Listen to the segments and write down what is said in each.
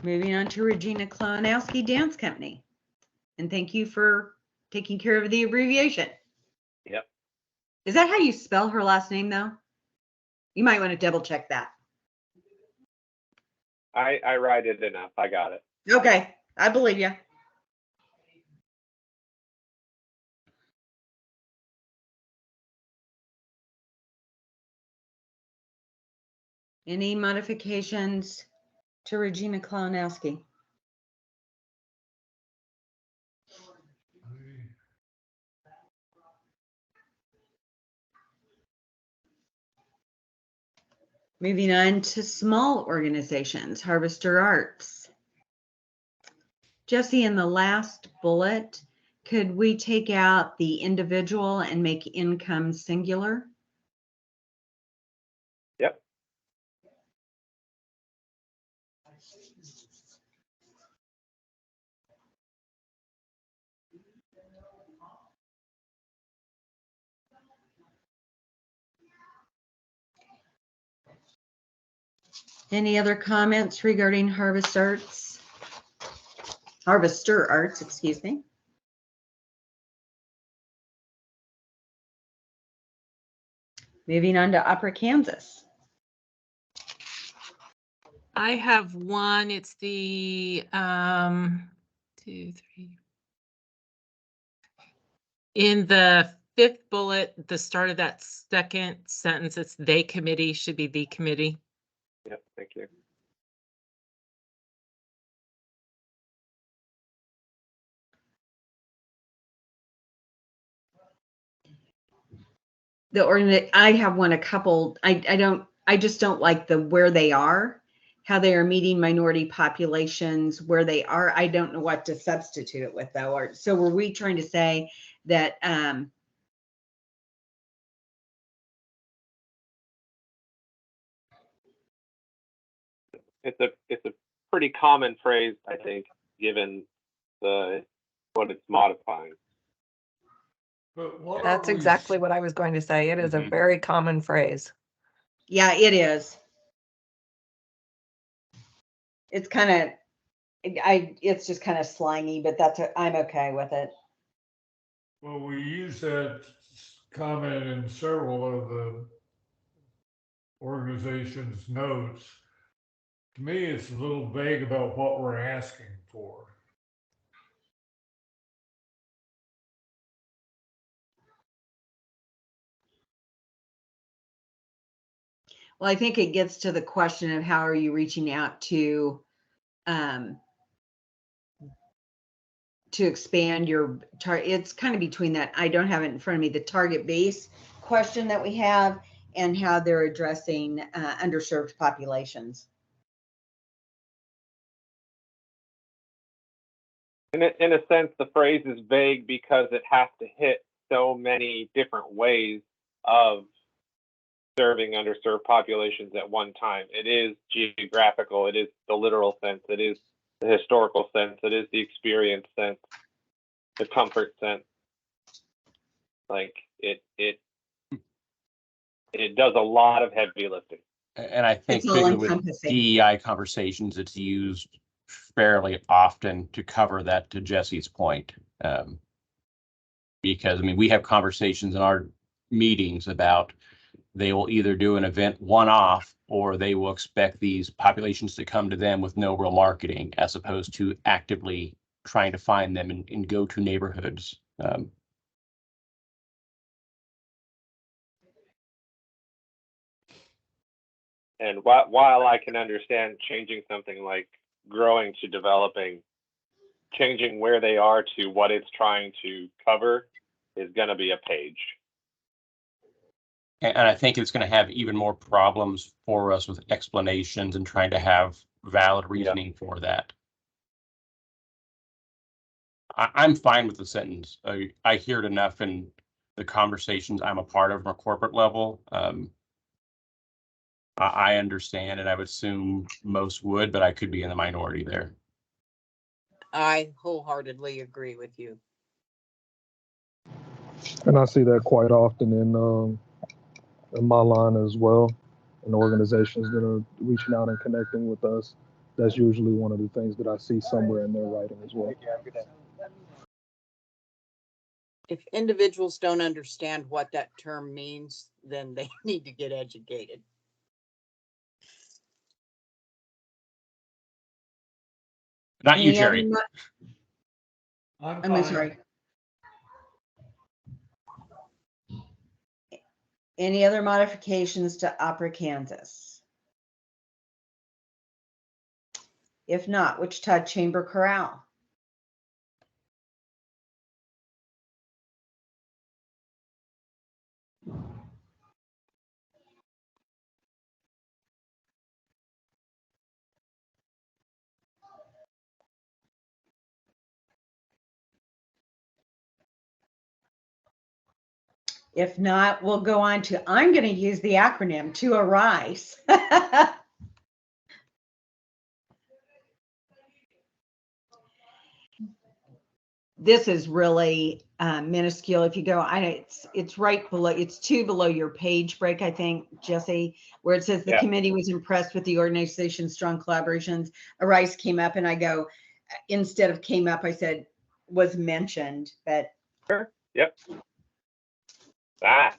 Moving on to Regina Klonowski Dance Company. And thank you for taking care of the abbreviation. Yep. Is that how you spell her last name, though? You might want to double check that. I write it enough. I got it. Okay, I believe you. Any modifications to Regina Klonowski? Moving on to small organizations, Harvester Arts. Jesse, in the last bullet, could we take out the individual and make income singular? Yep. Any other comments regarding Harvester Arts, excuse me. Moving on to Opera Kansas. I have one. It's the 2, 3. In the 5th bullet, the start of that second sentence, it's they committee, should be the committee. Yep. Thank you. I have one, a couple, I just don't like the where they are, how they are meeting minority populations, where they are. I don't know what to substitute it with though. Or, so were we trying to say that, It's a pretty common phrase, I think, given what it's modifying. But That's exactly what I was going to say. It is a very common phrase. yeah, it is. It's kind of, it's just kind of slangy, but I'm okay with it. Well, we use that comment in several of the organization's notes. To me, it's a little vague about what we're asking for. Well, I think it gets to the question of how are you reaching out to expand your target. It's kind of between that. I don't have it in front of me, the target base question that we have and how they're addressing underserved populations. In a sense, the phrase is vague because it has to hit so many different ways of serving underserved populations at one time. It is geographical, it is the literal sense, it is the historical sense, it is the experience sense, the comfort sense. Like it does a lot of heavy lifting. And I think It's all particularly with encompassing. DEI conversations, it's used fairly often to cover that, to Jesse's point. Because I mean, we have conversations in our meetings about they will either do an event one-off or they will expect these populations to come to them with no real marketing, as opposed to actively trying to find them in go-to neighborhoods. And while I can understand changing something like growing to developing, changing where they are to what it's trying to cover is going to be a page. And I think it's going to have even more problems for us with explanations and trying to have valid reasoning for that. I'm fine with the sentence. I hear it enough in the conversations I'm a part of from a corporate level. I understand, and I would assume most would, but I could be in the minority there. I wholeheartedly agree with you. And I see that quite often in my line as well, and organizations that are reaching out and connecting with us. That's usually one of the things that I see somewhere in their writing as well. If individuals don't understand what that term means, then they need to get educated. Not you, Any other Jerry. I'm I'm fine. sorry. Any other modifications to Opera Kansas? If not, Wichita Chamber Chorale. If not, we'll go on to, I'm going to use the acronym to arise. This is really minuscule. If you go, it's right below, it's two below your page break, I think, Jesse, where it says the committee was impressed with the organization's strong collaborations. Arise came up, and I go, instead of came up, I said was mentioned, but. Sure. Yep. Ah.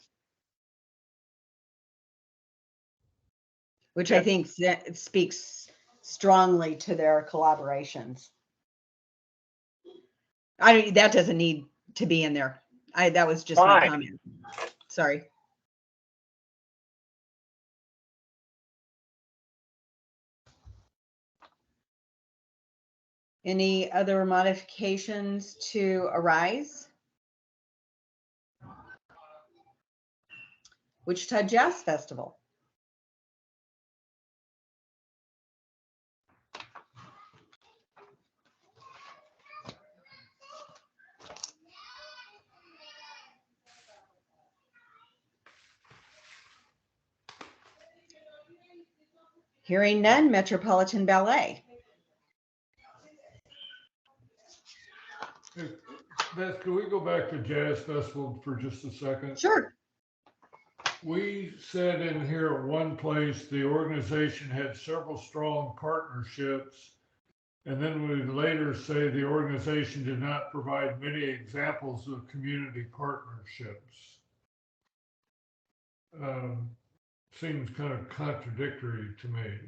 Which I think speaks strongly to their collaborations. That doesn't need to be in there. That was just my comment. Sorry. Any other modifications to Arise? Wichita Jazz Festival. Hearing none, Metropolitan Ballet. Hey, Beth, can we go back to Jazz Festival for just a second? Sure. We said in here at one place, the organization had several strong partnerships. And then we later say the organization did not provide many examples of community partnerships. Seems kind of contradictory to me.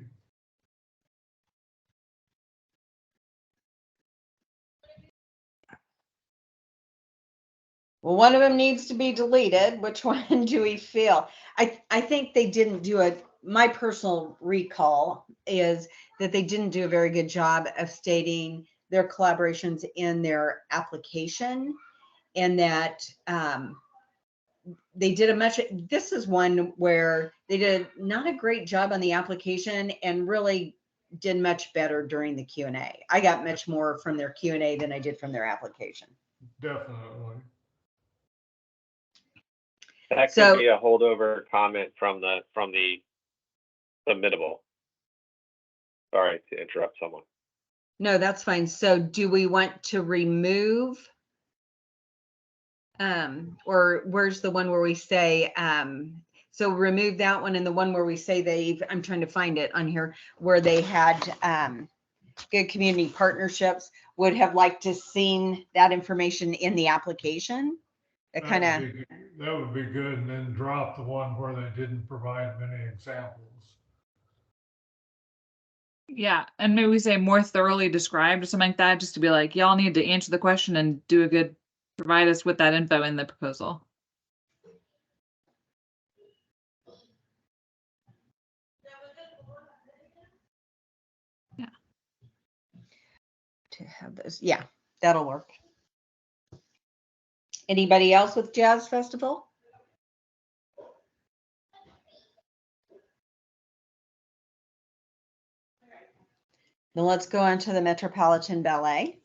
Well, one of them needs to be deleted. Which one do we feel? I think they didn't do it. My personal recall is that they didn't do a very good job of stating their collaborations in their application, and that they did this is one where they did not a great job on the application and really did much better during the Q&A. I got much more from their Q&A than I did from their application. Definitely. That could be a holdover comment from the submittable. Sorry to interrupt someone. No, that's fine. So do we want to remove, or where's the one where we say, so remove that one, and the one where we say I'm trying to find it on here, where they had good community partnerships, would have liked to seen that information in the application. That would be good, and then drop the one where they didn't provide many examples. Yeah, and maybe we say more thoroughly described or something like that, just to be like, y'all need to answer the question and provide us with that info in the proposal. Yeah. To have this, yeah, that'll work. Anybody else with Jazz Festival? Then let's go on to the Metropolitan Ballet.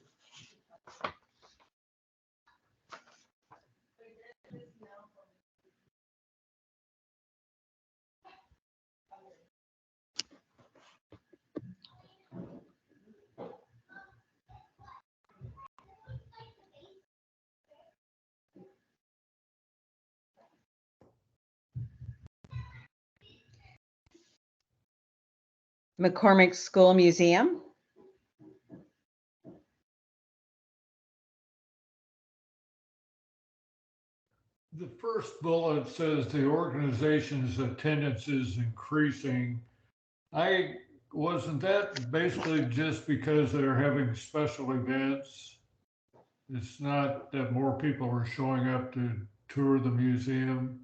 McCormick School Museum. The first bullet says the organization's attendance is increasing. Wasn't that basically just because they're having special events? It's not that more people are showing up to tour the museum.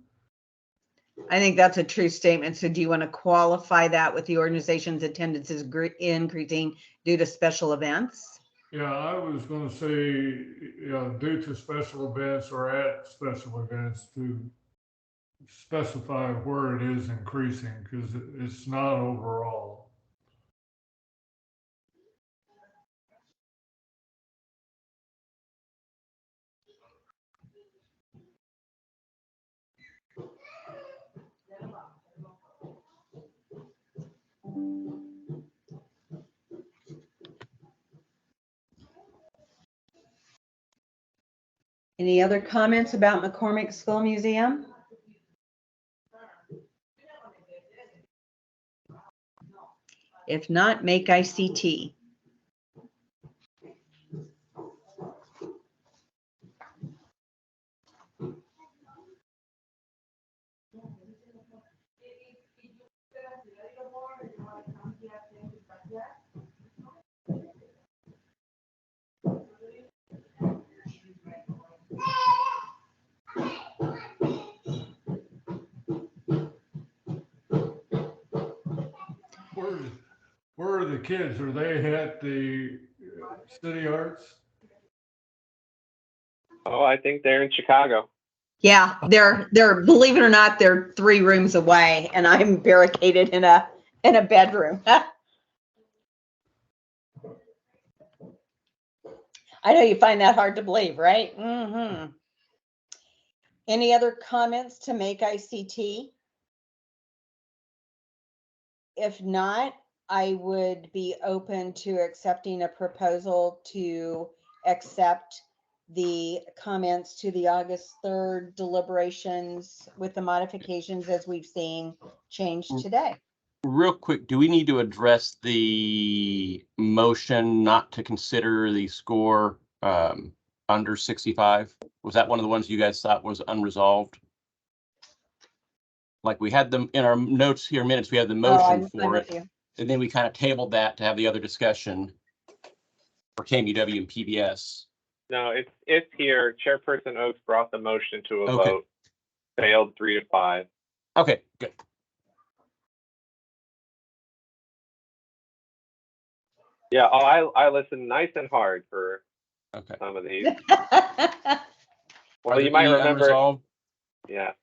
I think that's a true statement. So do you want to qualify that with the organization's attendance is increasing due to special events? Yeah, I was going to say, due to special events or at special events, to specify where it is increasing, because it's not overall. Any other comments about McCormick School Museum? If not, make ICT. Where are the kids? Are they at the City Arts? Oh, I think they're in Chicago. Yeah, they're believe it or not, they're 3 rooms away, and I'm barricaded in a bedroom. I know you find that hard to believe, right? Mm-hmm. Any other comments to make ICT? If not, I would be open to accepting a proposal to accept the comments to the August 3rd deliberations with the modifications as we've seen changed today. Real quick, do we need to address the motion not to consider the score under 65? Was that one of the ones you guys thought was unresolved? Like we had them in our notes here, minutes, we had the motion for it. And then we kind of tabled that to have the other discussion for KMUW and PBS. No, it's here. Chairperson Oaks brought the motion to a Okay. vote. Failed 3-5. Okay, good. Yeah, I listened nice and hard for Okay. some of these. Are Well, there you might any remember. unresolved? Yeah.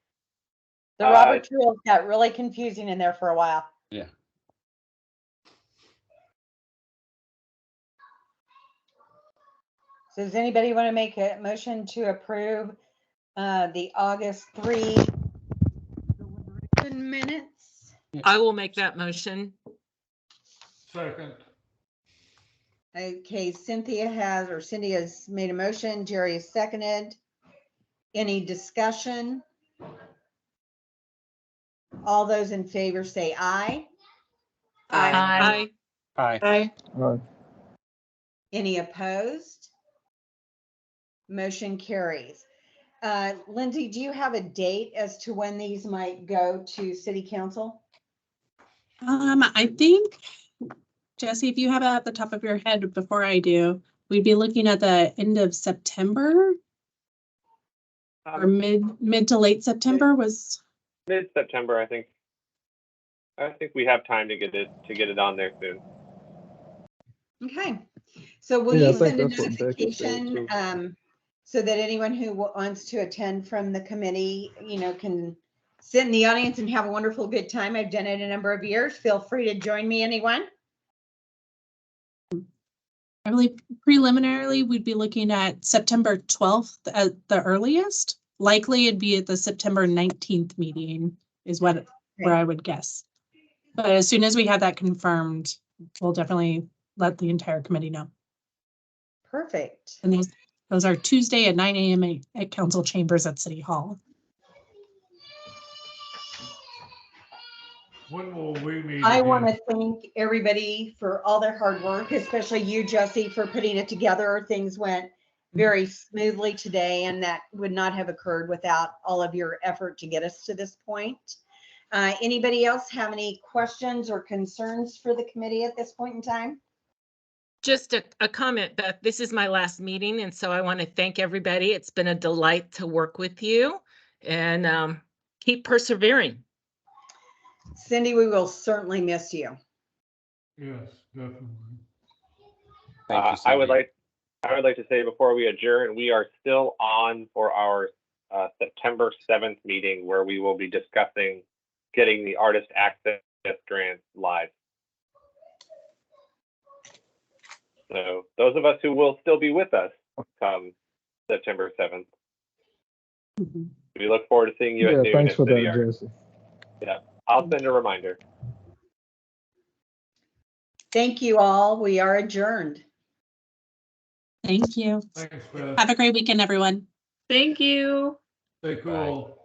The Robert rules got really confusing in there for a while. Yeah. So does anybody want to make a motion to approve the August 3 deliberation minutes? I will make that motion. Second. Okay, Cindy has made a motion, Jerry has seconded. Any discussion? All those in favor say aye. Aye. Aye. Any opposed? Motion carries. Lindsay, do you have a date as to when these might go to City Council? I think, Jesse, if you have it at the top of your head before I do, we'd be looking at the end of September or mid to late September was. Mid-September, I think. I think we have time to get it on there soon. Okay, so will Yeah, I you think send a that's what Becky said, notification so that anyone who wants to attend from the committee, can sit in the audience and have a wonderful good time? I've done it a number of years. Feel free to join me, anyone. I believe preliminarily we'd be looking at September 12th at the earliest. Likely it'd be at the September 19th meeting is where I would guess. But as soon as we have that confirmed, we'll definitely let the entire committee know. Perfect. And those are Tuesday at 9 a.m. at council chambers at City Hall. When will we meet? I again? want to thank everybody for all their hard work, especially you, Jesse, for putting it together. Things went very smoothly today, and that would not have occurred without all of your effort to get us to this point. Anybody else have any questions or concerns for the committee at this point in time? Just a comment, Beth. This is my last meeting, and so I want to thank everybody. It's been a delight to work with you, and keep persevering. Cindy, we will certainly miss you. Yes, definitely. Thank you, I would Cindy. like to say before we adjourn, we are still on for our September 7th meeting where we will be discussing getting the artist access grant live. So those of us who will still be with us come September 7th. We look forward to seeing you at Yeah, noon thanks at for City that, Art. Jesse. Yeah, I'll send a reminder. Thank you all. We are adjourned. Thank you. Thanks, Beth. Have a great weekend, everyone. Thank you. Stay cool.